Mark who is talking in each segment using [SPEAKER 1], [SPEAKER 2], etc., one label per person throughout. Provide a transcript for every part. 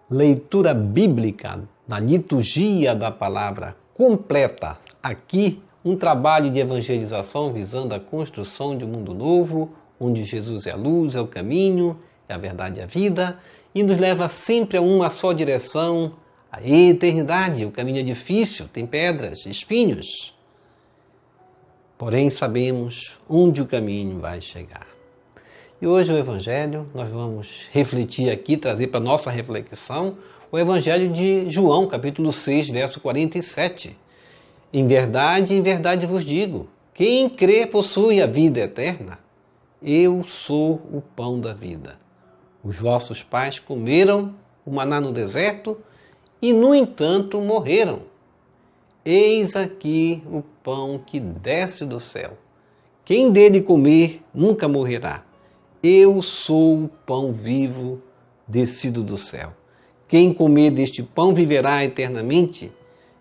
[SPEAKER 1] Leitura bíblica na liturgia da palavra completa. Aqui, um trabalho de evangelização visando a construção de um mundo novo, onde Jesus é a luz, é o caminho, é a verdade e a vida, e nos leva sempre a uma só direção, a eternidade. O caminho é difícil, tem pedras, espinhos. Porém, sabemos onde o caminho vai chegar. E hoje o Evangelho, nós vamos refletir aqui, trazer para a nossa reflexão, o Evangelho de João, capítulo 6, verso 47. Em verdade vos digo, quem crê possui a vida eterna. Eu sou o pão da vida. Os vossos pais comeram o maná no deserto e, no entanto, morreram. Eis aqui o pão que desce do céu. Quem dele comer nunca morrerá. Eu sou o pão vivo descido do céu. Quem comer deste pão viverá eternamente,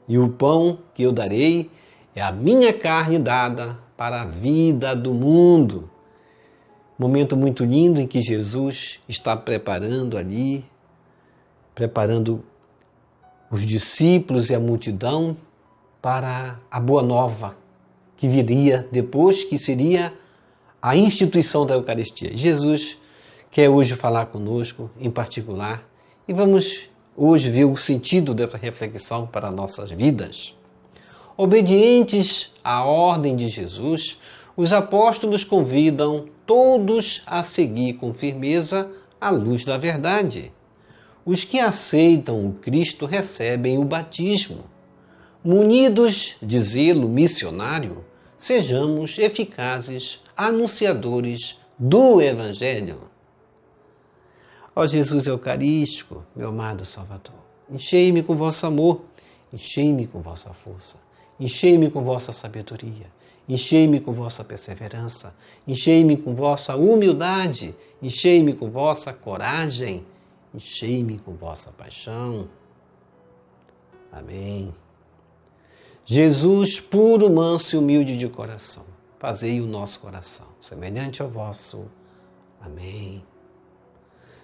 [SPEAKER 1] e o pão que eu darei é a minha carne dada para a vida do mundo. Momento muito lindo em que Jesus está preparando os discípulos e a multidão para a boa nova que viria depois, que seria a instituição da Eucaristia. Jesus quer hoje falar conosco em particular e vamos hoje ver o sentido dessa reflexão para nossas vidas. Obedientes à ordem de Jesus, os apóstolos convidam todos a seguir com firmeza a luz da verdade. Os que aceitam o Cristo recebem o batismo. Munidos de zelo missionário, sejamos eficazes anunciadores do Evangelho. Ó Jesus Eucarístico, meu amado Salvador, enchei-me com vosso amor, enchei-me com vossa força, enchei-me com vossa sabedoria, enchei-me com vossa perseverança, enchei-me com vossa humildade, enchei-me com vossa coragem, enchei-me com vossa paixão. Amém. Jesus, puro, manso e humilde de coração, fazei o nosso coração semelhante ao vosso. Amém.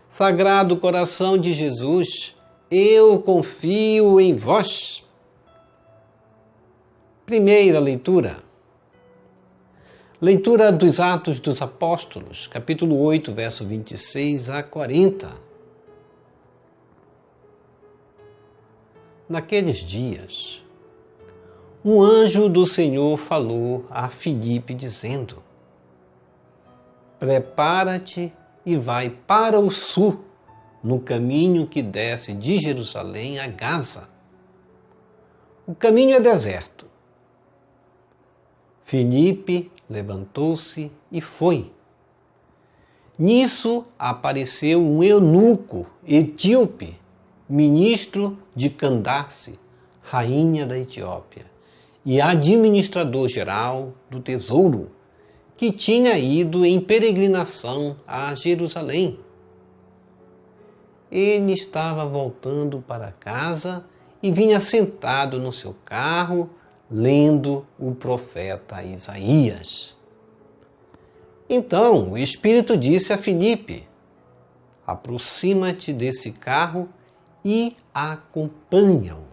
[SPEAKER 1] Sagrado coração de Jesus, eu confio em vós. Primeira leitura. Leitura dos Atos dos Apóstolos, capítulo 8, verso 26 a 40. Naqueles dias, um anjo do Senhor falou a Filipe, dizendo: prepara-te e vai para o sul, no caminho que desce de Jerusalém a Gaza. O caminho é deserto. Filipe levantou-se e foi. Nisso apareceu um eunuco etíope, ministro de Candace, rainha da Etiópia, e administrador-geral do tesouro, que tinha ido em peregrinação a Jerusalém. Ele estava voltando para casa e vinha sentado no seu carro, lendo o profeta Isaías. Então o Espírito disse a Filipe: aproxima-te desse carro e acompanha-o.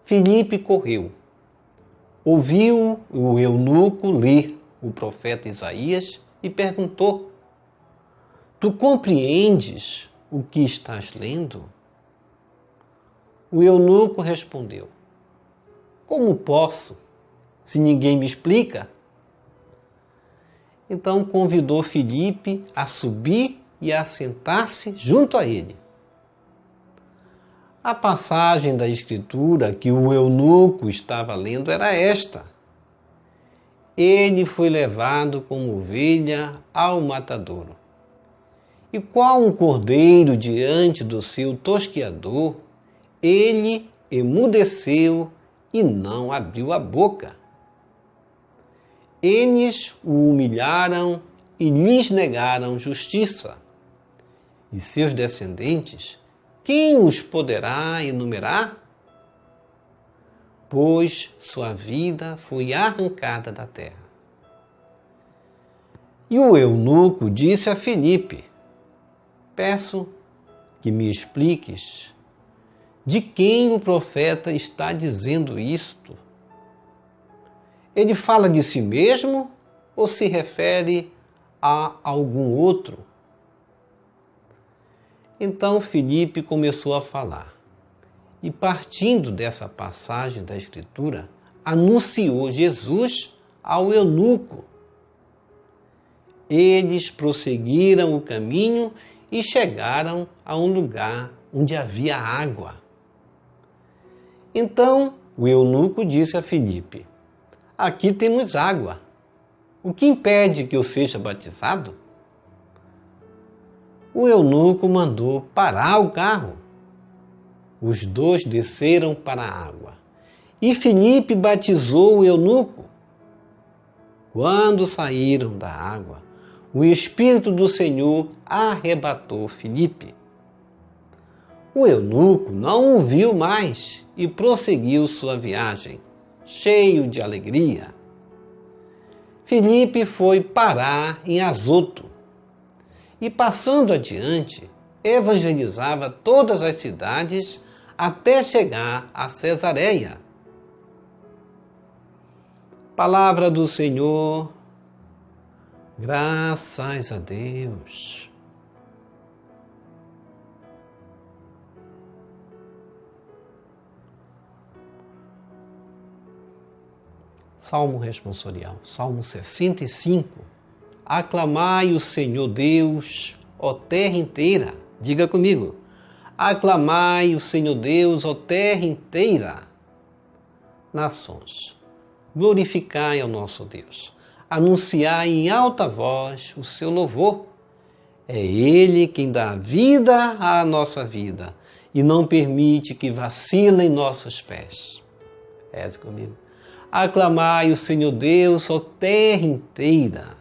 [SPEAKER 1] Filipe correu, ouviu o eunuco ler o profeta Isaías e perguntou: tu compreendes o que estás lendo? O eunuco respondeu: como posso, se ninguém me explica? Então convidou Filipe a subir e a sentar-se junto a ele. A passagem da Escritura que o eunuco estava lendo era esta: ele foi levado como ovelha ao matadouro. E qual um cordeiro diante do seu tosquiador, ele emudeceu e não abriu a boca. Eles o humilharam e lhes negaram justiça. E seus descendentes, quem os poderá enumerar? Pois sua vida foi arrancada da terra. E o eunuco disse a Filipe: peço que me expliques de quem o profeta está dizendo isto. Ele fala de si mesmo ou se refere a algum outro? Então Filipe começou a falar e, partindo dessa passagem da Escritura, anunciou Jesus ao eunuco. Eles prosseguiram o caminho e chegaram a um lugar onde havia água. Então o eunuco disse a Filipe: aqui temos água. O que impede que eu seja batizado? O eunuco mandou parar o carro. Os dois desceram para a água e Filipe batizou o eunuco. Quando saíram da água, o Espírito do Senhor arrebatou Filipe. O eunuco não o viu mais e prosseguiu sua viagem, cheio de alegria. Filipe foi parar em Azoto e, passando adiante, evangelizava todas as cidades até chegar a Cesareia. Palavra do Senhor, graças a Deus. Salmo responsorial, Salmo 65. Aclamai o Senhor Deus, ó terra inteira. Diga comigo. Aclamai o Senhor Deus, ó terra inteira. Nações, glorificai ao nosso Deus. Anunciai em alta voz o seu louvor. É Ele quem dá vida à nossa vida e não permite que vacilem nossos pés. Reze comigo. Aclamai o Senhor Deus, ó terra inteira.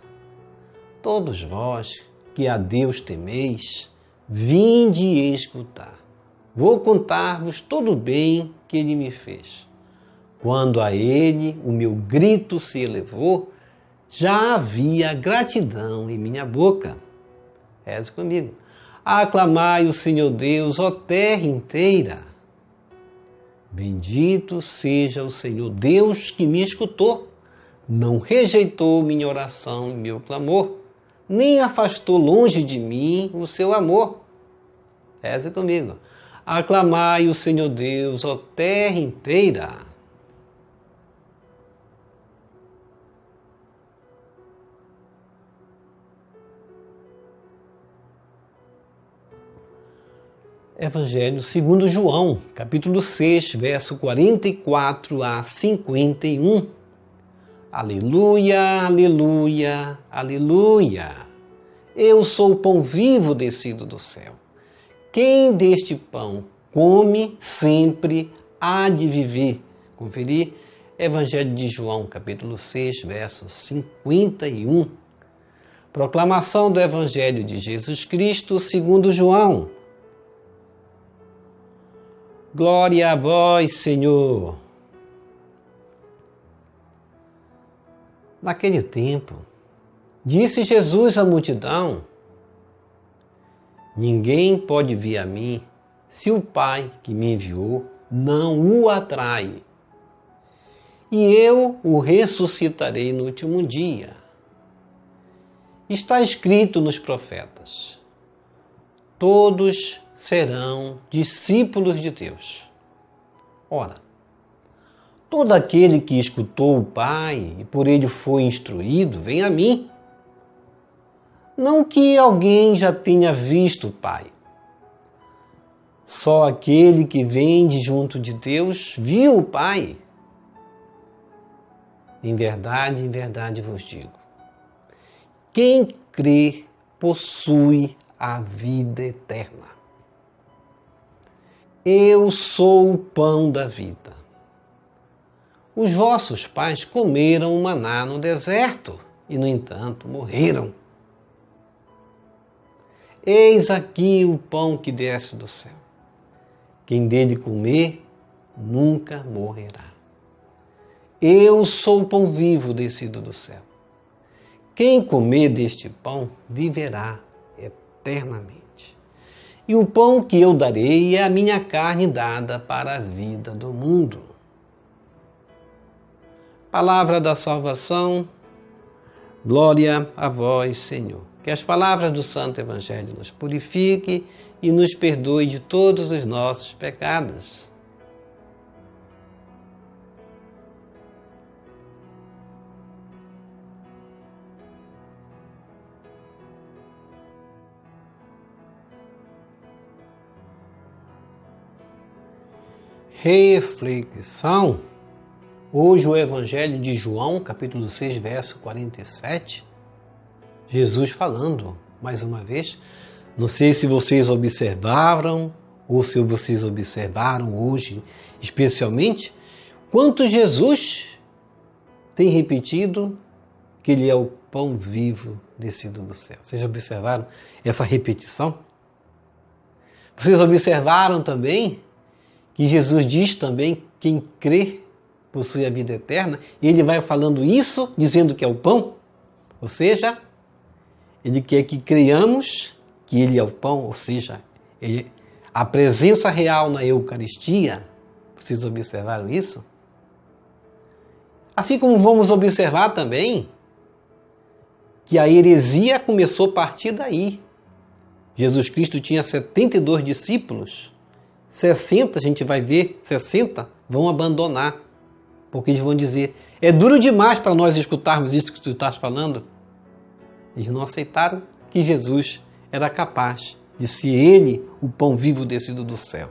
[SPEAKER 1] Todos vós que a Deus temeis, vinde e escutar. Vou contar-vos todo o bem que Ele me fez. Quando a Ele o meu grito se elevou, já havia gratidão em minha boca. Reze comigo. Aclamai o Senhor Deus, ó terra inteira. Bendito seja o Senhor Deus que me escutou, não rejeitou minha oração e meu clamor, nem afastou longe de mim o seu amor. Reze comigo. Aclamai o Senhor Deus, ó terra inteira. Evangelho segundo João, capítulo 6, verso 44 a 51. Aleluia, aleluia, aleluia. Eu sou o pão vivo descido do céu. Quem deste pão come sempre há de viver. Conferir Evangelho de João, capítulo 6, verso 51. Proclamação do Evangelho de Jesus Cristo segundo João. Glória a vós, Senhor. Naquele tempo, disse Jesus à multidão: ninguém pode vir a mim se o Pai que me enviou não o atrai. E eu o ressuscitarei no último dia. Está escrito nos profetas: todos serão discípulos de Deus. Ora, todo aquele que escutou o Pai e por ele foi instruído, vem a mim. Não que alguém já tenha visto o Pai. Só aquele que vem de junto de Deus viu o Pai. Em verdade vos digo: quem crê possui a vida eterna. Eu sou o pão da vida. Os vossos pais comeram o maná no deserto e, no entanto, morreram. Eis aqui o pão que desce do céu. Quem dele comer, nunca morrerá. Eu sou o pão vivo descido do céu. Quem comer deste pão, viverá eternamente. E o pão que eu darei é a minha carne dada para a vida do mundo. Palavra da salvação, glória a vós, Senhor. Que as palavras do Santo Evangelho nos purifique e nos perdoe de todos os nossos pecados. Reflexão. Hoje o Evangelho de João, capítulo 6, verso 47. Jesus falando, mais uma vez. Não sei se vocês observaram, ou se vocês observaram hoje, especialmente, quanto Jesus tem repetido que Ele é o pão vivo descido do céu. Vocês observaram essa repetição? Vocês observaram também que Jesus diz também, quem crê possui a vida eterna, e Ele vai falando isso, dizendo que é o pão, ou seja, Ele quer que creiamos que Ele é o pão, ou seja, a presença real na Eucaristia. Vocês observaram isso? Assim como vamos observar também que a heresia começou a partir daí. Jesus Cristo tinha 72 discípulos, 60, a gente vai ver, 60 vão abandonar, porque eles vão dizer, é duro demais para nós escutarmos isso que tu estás falando. Eles não aceitaram que Jesus era capaz de ser Ele o pão vivo descido do céu.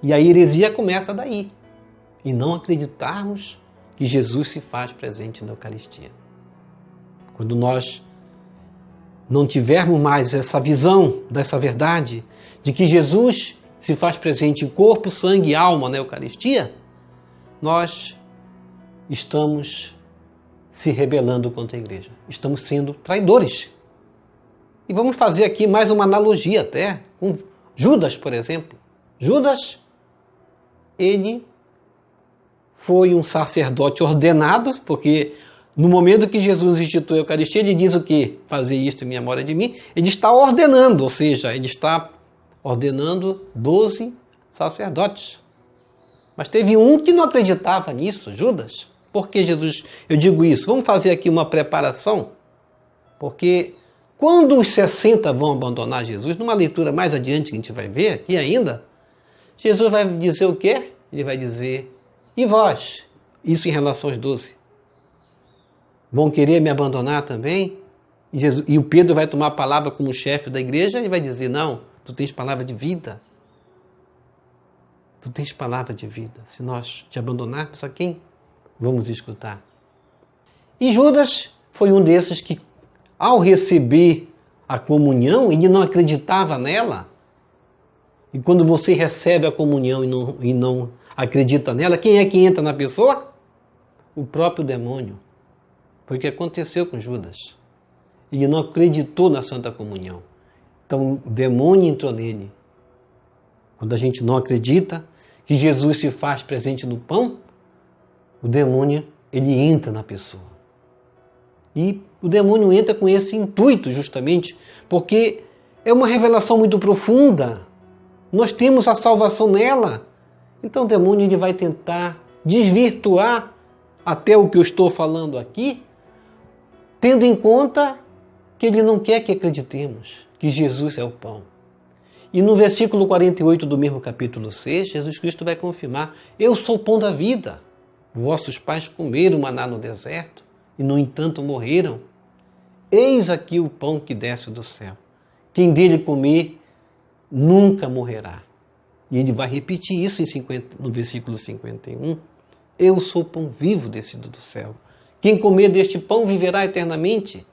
[SPEAKER 1] E a heresia começa daí, e não acreditarmos que Jesus se faz presente na Eucaristia. Quando nós não tivermos mais essa visão dessa verdade, de que Jesus se faz presente em corpo, sangue e alma na Eucaristia, nós estamos se rebelando contra a igreja. Estamos sendo traidores. E vamos fazer aqui mais uma analogia até, com Judas, por exemplo. Judas, ele foi um sacerdote ordenado, porque no momento que Jesus instituiu a Eucaristia, ele diz o quê? Fazer isto em memória de mim. Ele está ordenando, ou seja, ele está ordenando 12 sacerdotes. Mas teve um que não acreditava nisso, Judas. Por que Jesus? Eu digo isso. Vamos fazer aqui uma preparação, porque quando os 60 vão abandonar Jesus, numa leitura mais adiante que a gente vai ver aqui ainda, Jesus vai dizer o quê? Ele vai dizer, e vós? Isso em relação aos 12. Vão querer me abandonar também? E o Pedro vai tomar a palavra como chefe da igreja e vai dizer, não, tu tens palavra de vida. Tu tens palavra de vida. Se nós te abandonarmos, a quem vamos escutar? E Judas foi um desses que, ao receber a comunhão, ele não acreditava nela. E quando você recebe a comunhão e não acredita nela, quem é que entra na pessoa? O próprio demônio. Foi o que aconteceu com Judas. Ele não acreditou na Santa Comunhão. Então o demônio entrou nele. Quando a gente não acredita que Jesus se faz presente no pão, o demônio, ele entra na pessoa. E o demônio entra com esse intuito, justamente, porque é uma revelação muito profunda. Nós temos a salvação nela. Então o demônio ele vai tentar desvirtuar até o que eu estou falando aqui, tendo em conta que ele não quer que acreditemos que Jesus é o pão. E no versículo 48 do mesmo capítulo 6, Jesus Cristo vai confirmar, eu sou o pão da vida. Vossos pais comeram maná no deserto e, no entanto, morreram. Eis aqui o pão que desce do céu. Quem dele comer nunca morrerá. E ele vai repetir isso no versículo 51. Eu sou o pão vivo descido do céu. Quem comer deste pão viverá eternamente.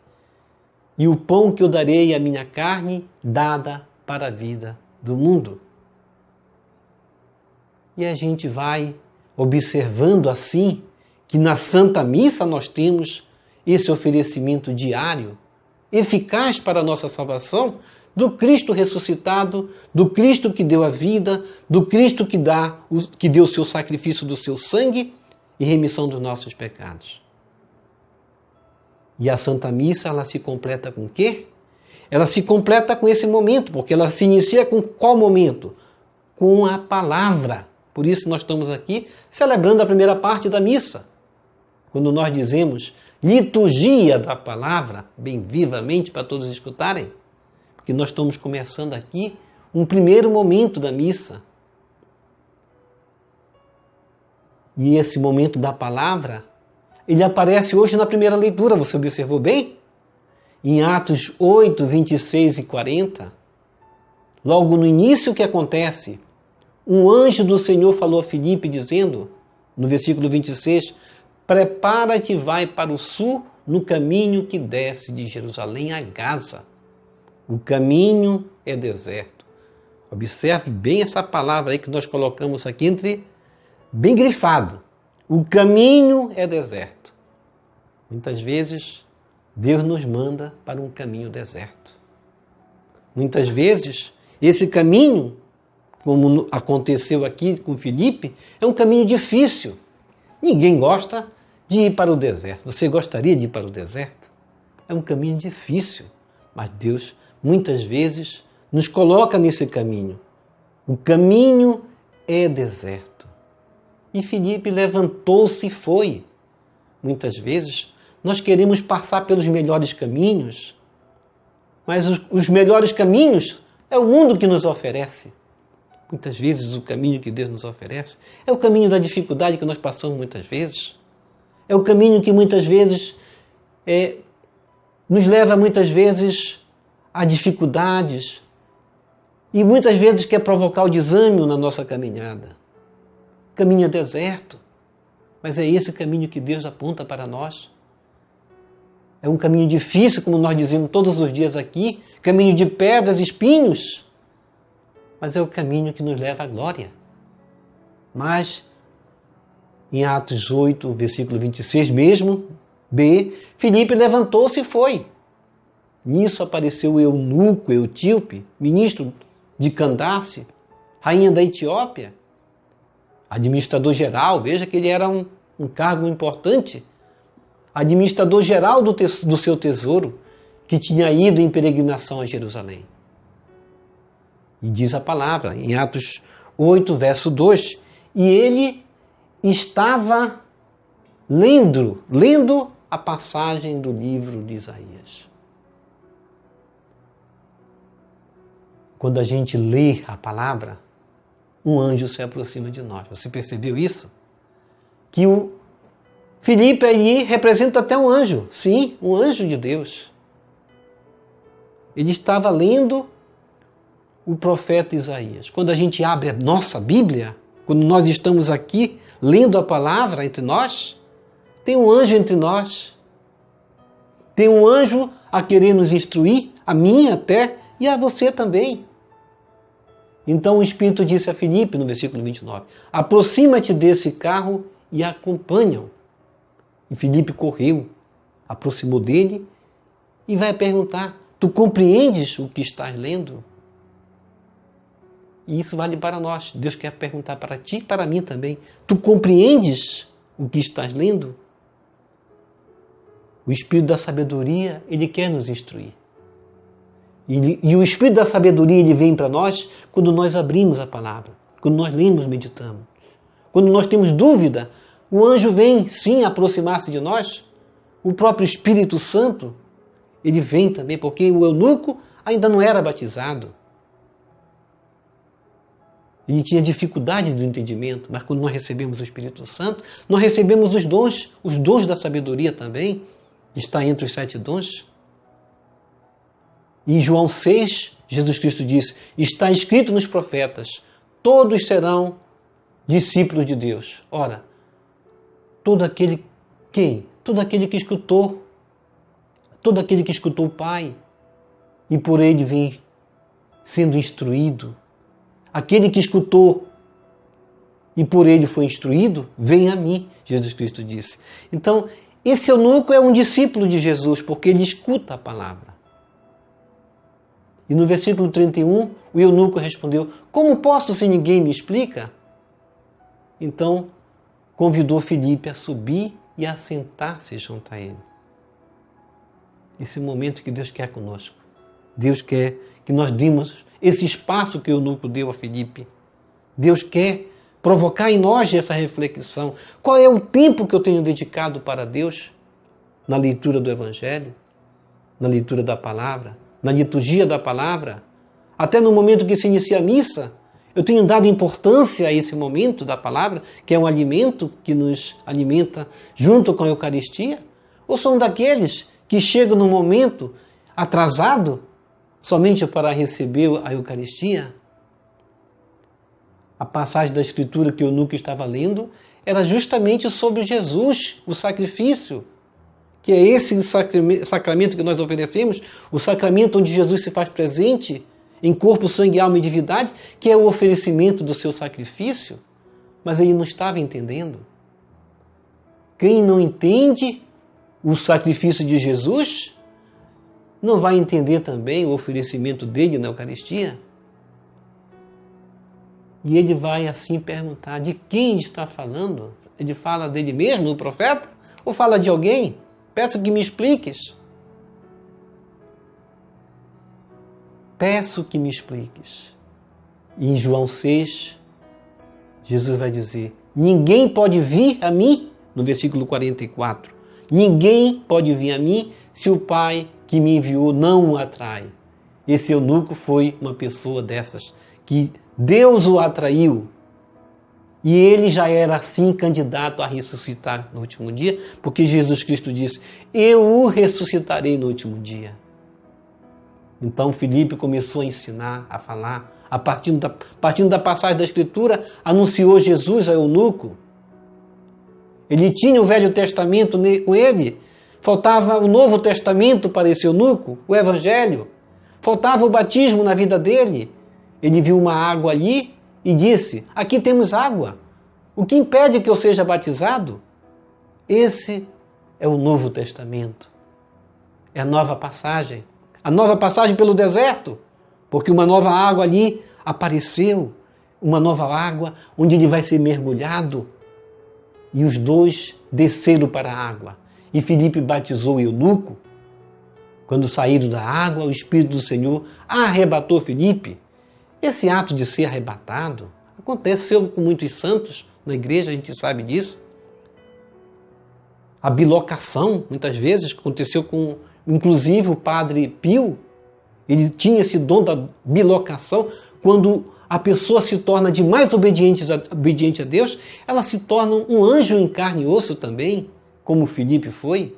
[SPEAKER 1] E o pão que eu darei é a minha carne dada para a vida do mundo. E a gente vai observando assim que na Santa Missa nós temos esse oferecimento diário, eficaz para a nossa salvação, do Cristo ressuscitado, do Cristo que deu a vida, do Cristo que deu o seu sacrifício do seu sangue e remissão dos nossos pecados. E a Santa Missa, ela se completa com o quê? ela se completa com esse momento, porque ela se inicia com qual momento? Com a palavra. Por isso nós estamos aqui celebrando a primeira parte da missa. Quando nós dizemos liturgia da palavra, bem vivamente para todos escutarem, porque nós estamos começando aqui um primeiro momento da missa. E esse momento da palavra, ele aparece hoje na primeira leitura, você observou bem? Em Atos 8, 26 e 40, logo no início o que acontece? Um anjo do Senhor falou a Filipe dizendo, no versículo 26, prepara-te e vai para o sul no caminho que desce de Jerusalém a Gaza. O caminho é deserto. Observe bem essa palavra aí que nós colocamos aqui bem grifado. O caminho é deserto. Muitas vezes, Deus nos manda para um caminho deserto. Muitas vezes, esse caminho, como aconteceu aqui com Filipe, é um caminho difícil. Ninguém gosta de ir para o deserto. Você gostaria de ir para o deserto? É um caminho difícil, mas Deus, muitas vezes, nos coloca nesse caminho. O caminho é deserto. E Filipe levantou-se e foi. Muitas vezes, nós queremos passar pelos melhores caminhos, mas os melhores caminhos é o mundo que nos oferece. Muitas vezes, o caminho que Deus nos oferece é o caminho da dificuldade que nós passamos muitas vezes. É o caminho que muitas vezes nos leva muitas vezes a dificuldades e muitas vezes quer provocar o desânimo na nossa caminhada. O caminho é deserto, mas é esse caminho que Deus aponta para nós. É um caminho difícil, como nós dizemos todos os dias aqui, caminho de pedras e espinhos, mas é o caminho que nos leva à glória. Mas, em Atos 8, versículo 26 mesmo, B, Filipe levantou-se e foi. Nisso apareceu o eunuco, Etíope, ministro de Candace, rainha da Etiópia, administrador geral, veja que ele era um cargo importante, administrador geral do seu tesouro, que tinha ido em peregrinação a Jerusalém. E diz a palavra, em Atos 8, verso 2, e ele estava lendo a passagem do livro de Isaías. Quando a gente lê a palavra, um anjo se aproxima de nós. Você percebeu isso? Que o Filipe aí representa até um anjo. Sim, um anjo de Deus. Ele estava lendo o profeta Isaías. Quando a gente abre a nossa Bíblia, quando nós estamos aqui lendo a palavra entre nós, tem um anjo entre nós. Tem um anjo a querer nos instruir, a mim até, e a você também. Então o Espírito disse a Filipe, no versículo 29, aproxima-te desse carro e acompanha-o. E Filipe correu, aproximou dele e vai perguntar, tu compreendes o que estás lendo? E isso vale para nós. Deus quer perguntar para ti e para mim também. Tu compreendes o que estás lendo? O Espírito da sabedoria, ele quer nos instruir. E o Espírito da sabedoria, ele vem para nós quando nós abrimos a palavra, quando nós lemos, meditamos. Quando nós temos dúvida, o anjo vem sim aproximar-se de nós. O próprio Espírito Santo, ele vem também, porque o eunuco ainda não era batizado. Ele tinha dificuldade do entendimento, mas quando nós recebemos o Espírito Santo, nós recebemos os dons da sabedoria também, que está entre os 7 dons. E em João 6, Jesus Cristo disse, está escrito nos profetas, todos serão discípulos de Deus. Ora, todo aquele quem? Todo aquele que escutou o Pai, e por ele vem sendo instruído. Aquele que escutou e por ele foi instruído, vem a mim, Jesus Cristo disse. Então, esse eunuco é um discípulo de Jesus, porque ele escuta a palavra. E no versículo 31, o eunuco respondeu, como posso se ninguém me explica? Então, convidou Filipe a subir e a sentar-se junto a ele. Esse momento que Deus quer conosco. Deus quer que nós demos esse espaço que o eunuco deu a Filipe. Deus quer provocar em nós essa reflexão. Qual é o tempo que eu tenho dedicado para Deus na leitura do Evangelho, na leitura da palavra, na liturgia da palavra? Até no momento que se inicia a missa, eu tenho dado importância a esse momento da palavra, que é um alimento que nos alimenta junto com a Eucaristia? Ou são daqueles que chegam no momento atrasado somente para receber a Eucaristia? A passagem da Escritura que o eunuco estava lendo era justamente sobre Jesus, o sacrifício, que é esse sacramento que nós oferecemos, o sacramento onde Jesus se faz presente em corpo, sangue, alma e divindade, que é o oferecimento do seu sacrifício, mas ele não estava entendendo. Quem não entende o sacrifício de Jesus, não vai entender também o oferecimento dele na Eucaristia. E ele vai assim perguntar, de quem está falando? Ele fala dele mesmo, o profeta? Ou fala de alguém? Peço que me expliques. Peço que me expliques. E em João 6, Jesus vai dizer, ninguém pode vir a mim, no versículo 44, ninguém pode vir a mim se o Pai que me enviou não o atrai. Esse eunuco foi uma pessoa dessas, que Deus o atraiu. E ele já era assim candidato a ressuscitar no último dia, porque Jesus Cristo disse, eu o ressuscitarei no último dia. Então Filipe começou a ensinar, a falar, partindo da passagem da Escritura, anunciou Jesus ao eunuco. Ele tinha o Velho Testamento com ele, faltava o Novo Testamento para esse eunuco, o Evangelho, faltava o batismo na vida dele. Ele viu uma água ali e disse, aqui temos água, o que impede que eu seja batizado? Esse é o Novo Testamento, é a nova passagem. A nova passagem pelo deserto, porque uma nova água ali apareceu, uma nova água onde ele vai ser mergulhado. E os dois desceram para a água. E Filipe batizou o eunuco. Quando saíram da água, o Espírito do Senhor arrebatou Filipe. Esse ato de ser arrebatado aconteceu com muitos santos na igreja, a gente sabe disso. A bilocação, muitas vezes, aconteceu com inclusive o padre Pio, ele tinha esse dom da bilocação. Quando a pessoa se torna demais obediente a Deus, ela se torna um anjo em carne e osso também, como Filipe foi,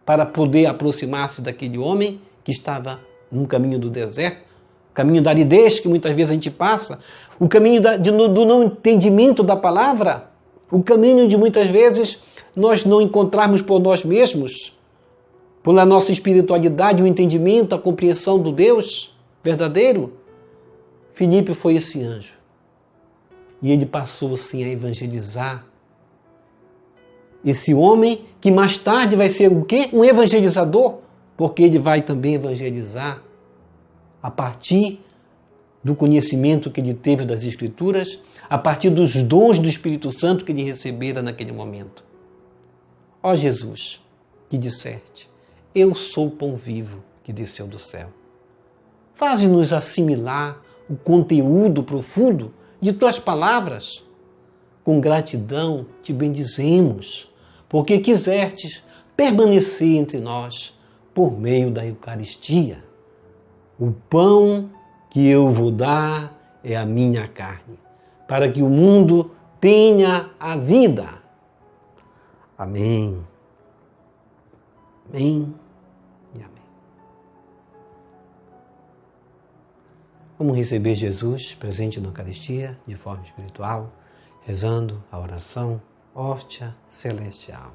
[SPEAKER 1] para poder aproximar-se daquele homem que estava no caminho do deserto, o caminho da aridez que muitas vezes a gente passa, o caminho do não entendimento da palavra, o caminho de muitas vezes nós não encontrarmos por nós mesmos, pela nossa espiritualidade, o entendimento, a compreensão do Deus verdadeiro. Filipe foi esse anjo. E ele passou assim a evangelizar. Esse homem que mais tarde vai ser o quê? Um evangelizador, porque ele vai também evangelizar a partir do conhecimento que ele teve das Escrituras, a partir dos dons do Espírito Santo que ele recebera naquele momento. Ó Jesus, que disseste, eu sou o pão vivo que desceu do céu. Faze-nos assimilar o conteúdo profundo de tuas palavras. Com gratidão te bendizemos, porque quisestes permanecer entre nós por meio da Eucaristia. O pão que eu vou dar é a minha carne, para que o mundo tenha a vida. Amém. Amém e amém. Vamos receber Jesus presente na Eucaristia de forma espiritual, rezando a oração Hóstia Celestial.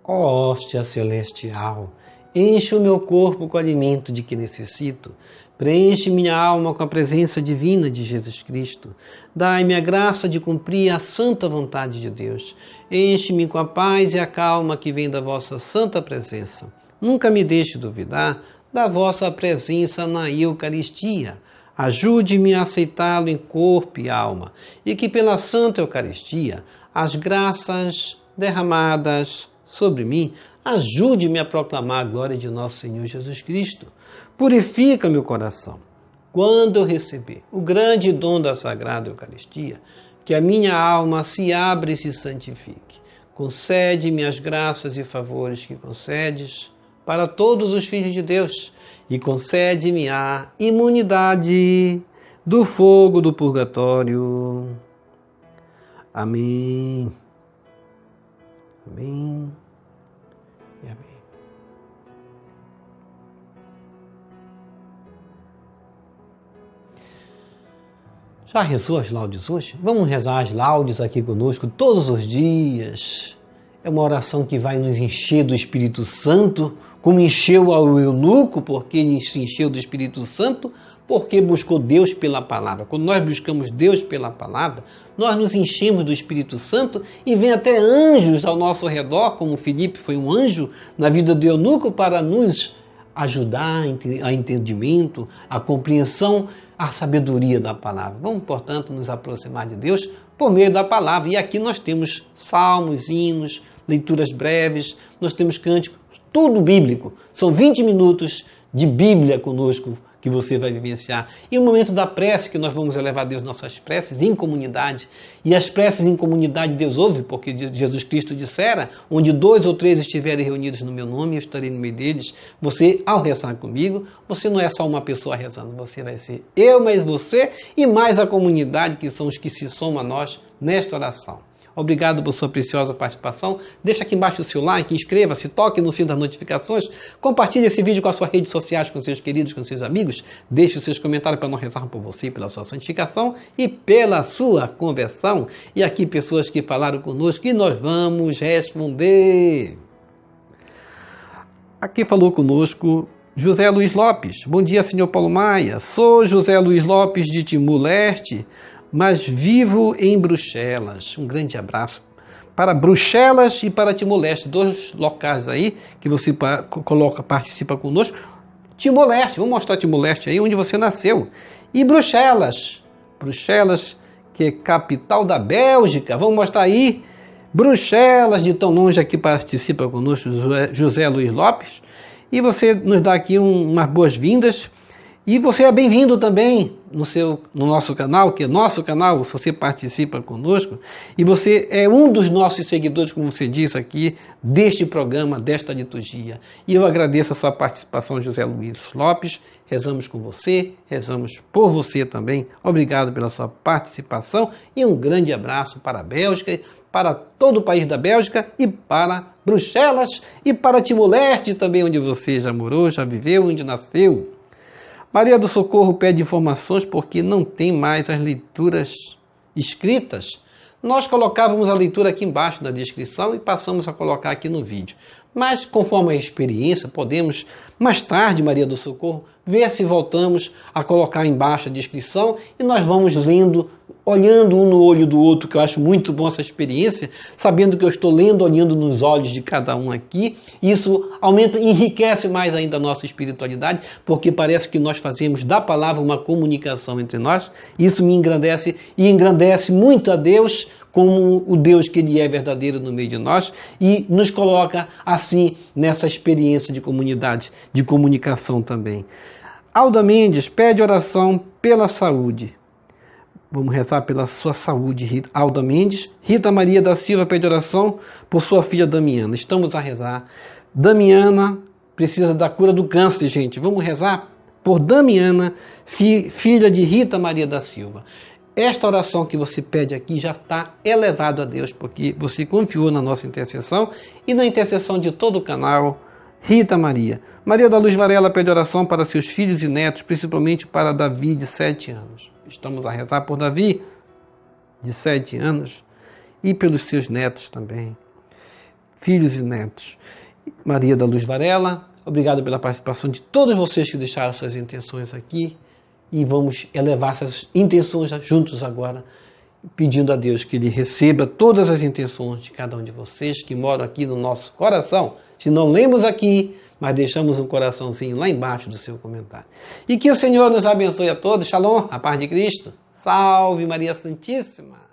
[SPEAKER 1] Ó hóstia celestial, enche o meu corpo com o alimento de que necessito, preenche minha alma com a presença divina de Jesus Cristo, dai-me a graça de cumprir a santa vontade de Deus, enche-me com a paz e a calma que vem da vossa santa presença. Nunca me deixe duvidar da vossa presença na Eucaristia. Ajude-me a aceitá-lo em corpo e alma, e que pela Santa Eucaristia, as graças derramadas sobre mim, ajude-me a proclamar a glória de nosso Senhor Jesus Cristo. Purifica meu coração. Quando eu receber o grande dom da Sagrada Eucaristia, que a minha alma se abre e se santifique. Concede-me as graças e favores que concedes para todos os filhos de Deus e concede-me a imunidade do fogo do purgatório. Amém. Amém. E amém. Já rezou as laudes hoje? Vamos rezar as laudes aqui conosco todos os dias. É uma oração que vai nos encher do Espírito Santo, como encheu ao eunuco, porque ele se encheu do Espírito Santo, porque buscou Deus pela palavra. Quando nós buscamos Deus pela palavra, nós nos enchemos do Espírito Santo e vem até anjos ao nosso redor, como Filipe foi um anjo na vida do eunuco, para nos ajudar a entendimento, a compreensão, a sabedoria da palavra. Vamos, portanto, nos aproximar de Deus por meio da palavra. E aqui nós temos salmos, hinos, leituras breves, nós temos cânticos, tudo bíblico. São 20 minutos de Bíblia conosco que você vai vivenciar. E o momento da prece, que nós vamos elevar a Deus nossas preces em comunidade. E as preces em comunidade Deus ouve, porque Jesus Cristo dissera, onde 2 ou 3 estiverem reunidos no meu nome, eu estarei no meio deles. Você, ao rezar comigo, você não é só uma pessoa rezando, você vai ser eu, mais você e mais a comunidade, que são os que se somam a nós nesta oração. Obrigado por sua preciosa participação. Deixa aqui embaixo o seu like, inscreva-se, toque no sino das notificações, compartilhe esse vídeo com as suas redes sociais, com seus queridos, com seus amigos. Deixe os seus comentários para nós rezarmos por você, pela sua santificação e pela sua conversão. E aqui pessoas que falaram conosco e nós vamos responder. Aqui falou conosco José Luiz Lopes. Bom dia, senhor Paulo Maia. Sou José Luiz Lopes de Timor-Leste, mas vivo em Bruxelas. Um grande abraço para Bruxelas e para Timor-Leste, 2 locais aí que você participa conosco. Timor-Leste, vou mostrar Timor-Leste aí, onde você nasceu. E Bruxelas, que é capital da Bélgica, vamos mostrar aí. Bruxelas, de tão longe aqui participa conosco José Luiz Lopes. E você nos dá aqui umas boas-vindas. E você é bem-vindo também no nosso canal, que é nosso canal, você participa conosco. E você é um dos nossos seguidores, como você disse aqui, deste programa, desta liturgia. E eu agradeço a sua participação, José Luiz Lopes. Rezamos com você, rezamos por você também. Obrigado pela sua participação e um grande abraço para a Bélgica, para todo o país da Bélgica e para Bruxelas e para Timor-Leste também, onde você já morou, já viveu, onde nasceu. Maria do Socorro pede informações porque não tem mais as leituras escritas. Nós colocávamos a leitura aqui embaixo na descrição e passamos a colocar aqui no vídeo. Mas, conforme a experiência, podemos, mais tarde, Maria do Socorro, ver se voltamos a colocar embaixo a descrição e nós vamos lendo, olhando um no olho do outro, que eu acho muito bom essa experiência, sabendo que eu estou lendo, olhando nos olhos de cada um aqui. Isso aumenta, enriquece mais ainda a nossa espiritualidade, porque parece que nós fazemos da palavra uma comunicação entre nós. Isso me engrandece e engrandece muito a Deus, como o Deus que Ele é verdadeiro no meio de nós, e nos coloca assim nessa experiência de comunidade, de comunicação também. Alda Mendes pede oração pela saúde. Vamos rezar pela sua saúde, Alda Mendes. Rita Maria da Silva pede oração por sua filha Damiana. Estamos a rezar. Damiana precisa da cura do câncer, gente. Vamos rezar por Damiana, filha de Rita Maria da Silva. Esta oração que você pede aqui já está elevado a Deus, porque você confiou na nossa intercessão e na intercessão de todo o canal Rita Maria. Maria da Luz Varela pede oração para seus filhos e netos, principalmente para Davi, de 7 anos. Estamos a rezar por Davi, de 7 anos, e pelos seus netos também, filhos e netos. Maria da Luz Varela, obrigado pela participação de todos vocês que deixaram suas intenções aqui. E vamos elevar essas intenções juntos agora, pedindo a Deus que Ele receba todas as intenções de cada um de vocês que moram aqui no nosso coração. Se não lemos aqui, mas deixamos um coraçãozinho lá embaixo do seu comentário. E que o Senhor nos abençoe a todos. Shalom, a paz de Cristo. Salve Maria Santíssima.